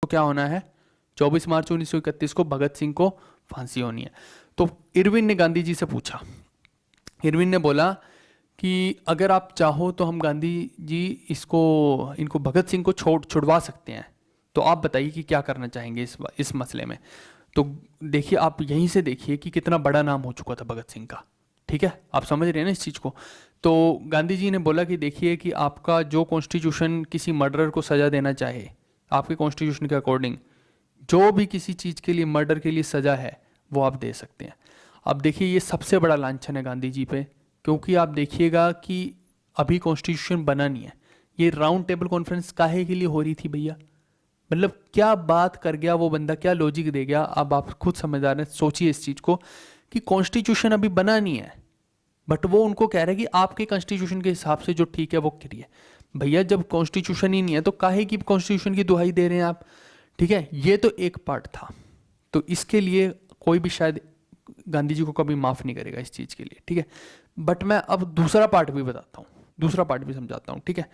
क्या होना है, 24 मार्च 1931 को भगत सिंह को फांसी होनी है। तो इरविन ने गांधी जी से पूछा, इरविन ने बोला कि अगर आप चाहो तो हम गांधी जी इनको भगत सिंह को छुड़वा सकते हैं, तो आप बताइए कि क्या करना चाहेंगे इस मसले में। तो देखिए, आप यहीं से देखिए कि कितना बड़ा नाम हो चुका था भगत सिंह का। ठीक है, आप समझ रहे हैं ना इस चीज़ को। तो गांधी जी ने बोला कि देखिए कि आपका जो कॉन्स्टिट्यूशन किसी मर्डरर को सज़ा देना चाहे, आपके कॉन्स्टिट्यूशन के अकॉर्डिंग जो भी किसी चीज़ के लिए, मर्डर के लिए सज़ा है, वो आप दे सकते हैं। अब देखिए, ये सबसे बड़ा लांछन है गांधी जी पे, क्योंकि आप देखिएगा कि अभी कॉन्स्टिट्यूशन बना नहीं है। ये राउंड टेबल कॉन्फ्रेंस काहे के लिए हो रही थी भैया? मतलब क्या बात कर गया वो बंदा, क्या लॉजिक दे गया? अब आप खुद समझदार हैं, सोचिए इस चीज़ को कि कॉन्स्टिट्यूशन अभी बना नहीं है, बट वो उनको कह रहे हैं कि आपके कॉन्स्टिट्यूशन के हिसाब से जो ठीक है वो करिए। भैया, जब कॉन्स्टिट्यूशन ही नहीं है तो काहे की कॉन्स्टिट्यूशन की दुहाई दे रहे हैं आप? ठीक है, ये तो एक पार्ट था। तो इसके लिए कोई भी शायद गांधी जी को कभी माफ़ नहीं करेगा इस चीज़ के लिए। ठीक है, बट मैं अब दूसरा पार्ट भी बताता हूँ, दूसरा पार्ट भी समझाता हूँ। ठीक है,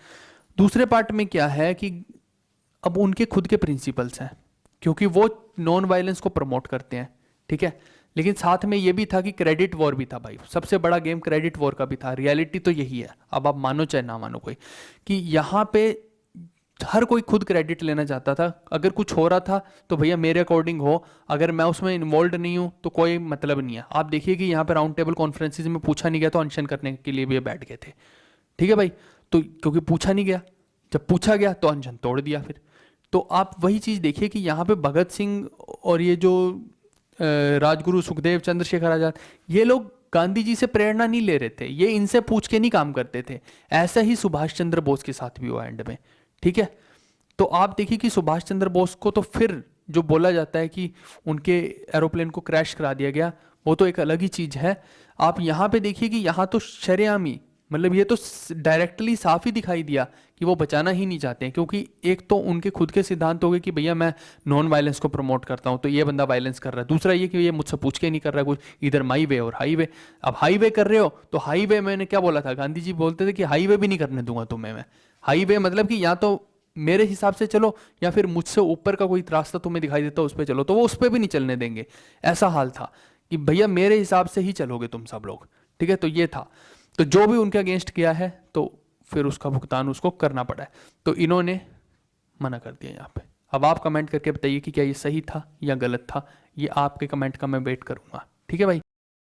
दूसरे पार्ट में क्या है कि अब उनके खुद के प्रिंसिपल्स हैं, क्योंकि वो नॉन वायलेंस को प्रमोट करते हैं। ठीक है, लेकिन साथ में ये भी था कि क्रेडिट वॉर भी था भाई, सबसे बड़ा गेम क्रेडिट वॉर का भी था। रियलिटी तो यही है, अब आप मानो चाहे ना मानो कोई, कि यहाँ पे हर कोई खुद क्रेडिट लेना चाहता था। अगर कुछ हो रहा था तो भैया मेरे अकॉर्डिंग हो, अगर मैं उसमें इन्वॉल्व नहीं हूँ तो कोई मतलब नहीं है। आप देखिए कि यहाँ पे राउंड टेबल कॉन्फ्रेंसिस में पूछा नहीं गया तो अनशन करने के लिए भी बैठ गए थे। ठीक है भाई, तो क्योंकि पूछा नहीं गया, जब पूछा गया तो अनशन तोड़ दिया फिर। तो आप वही चीज़ देखिए कि यहाँ पे भगत सिंह और ये जो राजगुरु सुखदेव, चंद्रशेखर आजाद, ये लोग गांधी जी से प्रेरणा नहीं ले रहे थे, ये इनसे पूछ के नहीं काम करते थे। ऐसा ही सुभाष चंद्र बोस के साथ भी हुआ एंड में। ठीक है, तो आप देखिए कि सुभाष चंद्र बोस को तो फिर जो बोला जाता है कि उनके एरोप्लेन को क्रैश करा दिया गया, वो तो एक अलग ही चीज़ है। आप यहाँ पे देखिए कि यहाँ तो शरेआमी, मतलब ये तो डायरेक्टली साफ ही दिखाई दिया कि वो बचाना ही नहीं चाहते हैं, क्योंकि एक तो उनके खुद के सिद्धांत हो गए कि भैया मैं नॉन वायलेंस को प्रमोट करता हूँ, तो ये बंदा वायलेंस कर रहा है। दूसरा ये कि ये मुझसे पूछ के नहीं कर रहा है कुछ, इधर माई वे और हाईवे। अब हाईवे कर रहे हो तो हाईवे, मैंने क्या बोला था, गांधी जी बोलते थे कि हाईवे भी नहीं करने दूंगा तुम्हें मैं। हाईवे मतलब कि या तो मेरे हिसाब से चलो, या फिर मुझसे ऊपर का कोई रास्ता तुम्हें दिखाई देता उस पर चलो, तो वो उस पर भी नहीं चलने देंगे। ऐसा हाल था कि भैया मेरे हिसाब से ही चलोगे तुम सब लोग। ठीक है, तो ये था। तो जो भी उनके अगेंस्ट किया है तो फिर उसका भुगतान उसको करना पड़ा है। तो इन्होंने मना कर दिया यहाँ पे। अब आप कमेंट करके बताइए कि क्या ये सही था या गलत था। ये आपके कमेंट का मैं वेट करूंगा। ठीक है भाई।